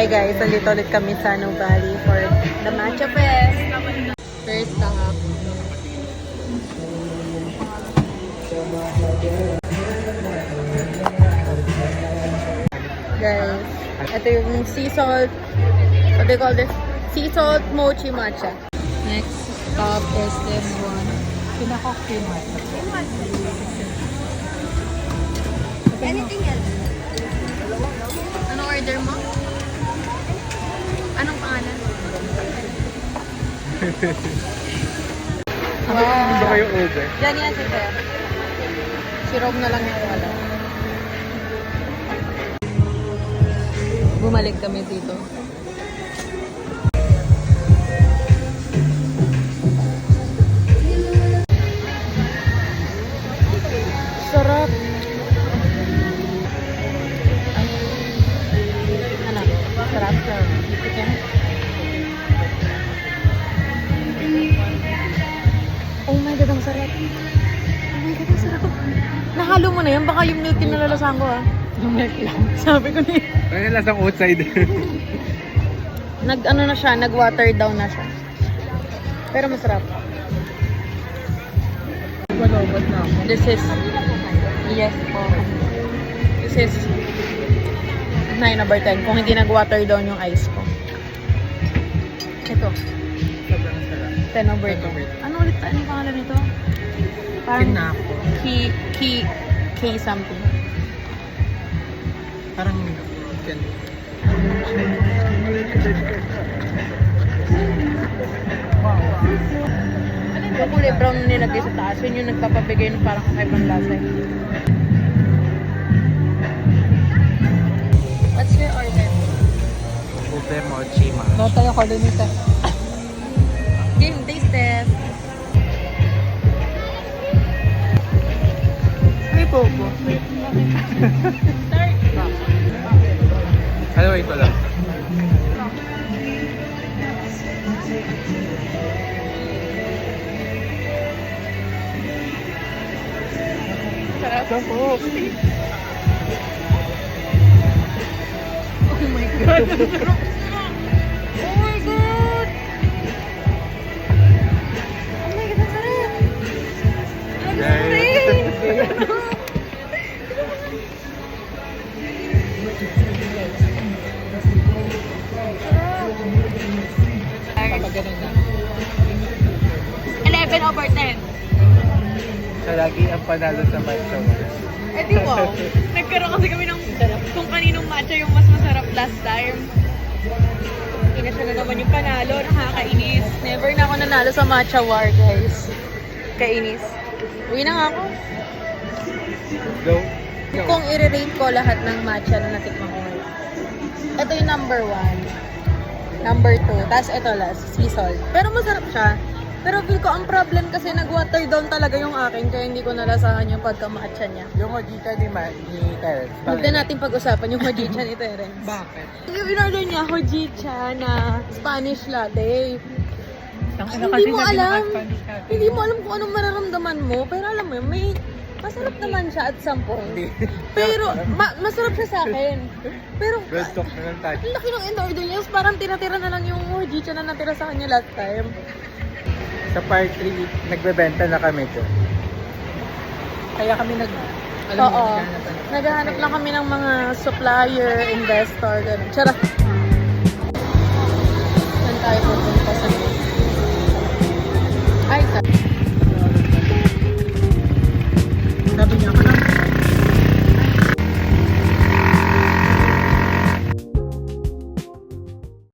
Okay guys, nandito ulit kami sa Nuvali for the Matcha Fest. First stop. Guys, ito yung sea salt. What do you call this? Sea salt mochi matcha. Next stop is this one. Pinaka-cream matcha. Anything else? Anong order mo? Anong pangalan? Hindi kayo over. Diyan yan si Sir. Si Rob na lang yung wala. Bumalik kami dito. Sarap. Ano? Sarap. Chicken. Oh my God, ang sarap. Oh my God, ang sarap. Nahalo mo na yan? Baka yung milk yung nalalasahan ko Yung milk lang. Sabi ko na yun. Kaya lasang outside. Nag-ano na siya, nag-water down na siya. Pero masarap. Malobot na ako. This is, yes po. This is 9/10 kung hindi nag-water down yung ice ko. Ito, Sobrang sarap. 10/10. Ano ulit? Ano yung pangalan nito? Parang Kinako. K something. Parang chicken. Wow. Yung kulay brown na nilagay sa taas, yun yung nagpapabigay ng parang kakaibang lasa. What's your order? Ube mochi matcha. Nota yung order nito. Game taste test. May popo. Ano ito lang? Sarap. Sarap. Oh my God. Oh my God. Oh my God, ang sarap. Ang sarap. Papaganon na. 11/10. Sa lagi ang panalo sa matcha. Eh di wow. Nagkaroon kasi kami ng kung kaninong matcha yung mas masarap last time. Ina siya na naman yung panalo. Nakakainis. Never na ako nanalo sa matcha war, guys. Kainis. Uwi na nga ako. Go. Kung i-rate ko lahat ng matcha na natikman ko ngayon. Ito yung number 1. Number 2. Tapos ito last, sea salt. Pero masarap siya. Pero feel ko, ang problem kasi nag-water down talaga yung akin. Kaya hindi ko nalasahan yung pagka-matcha niya. Yung hojita ni Terence. Huwag na natin pag-usapan yung hojicha ni Terence. Bakit? Yung in-order niya, hojicha na Spanish latte. Ano Hindi mo alam. Hindi mo alam kung anong mararamdaman mo. Pero alam mo yun, may masarap naman siya at some point. Pero masarap siya sa akin. Pero Red talk na lang tayo. ang laki ng in-order niya. Parang tira-tira na lang yung hojicha na natira sa kanya last time. Sa part 3, nagbebenta na kami doon. Kaya kami Oo. Naghahanap lang kami ng mga supplier, investor, gano'n. Charot.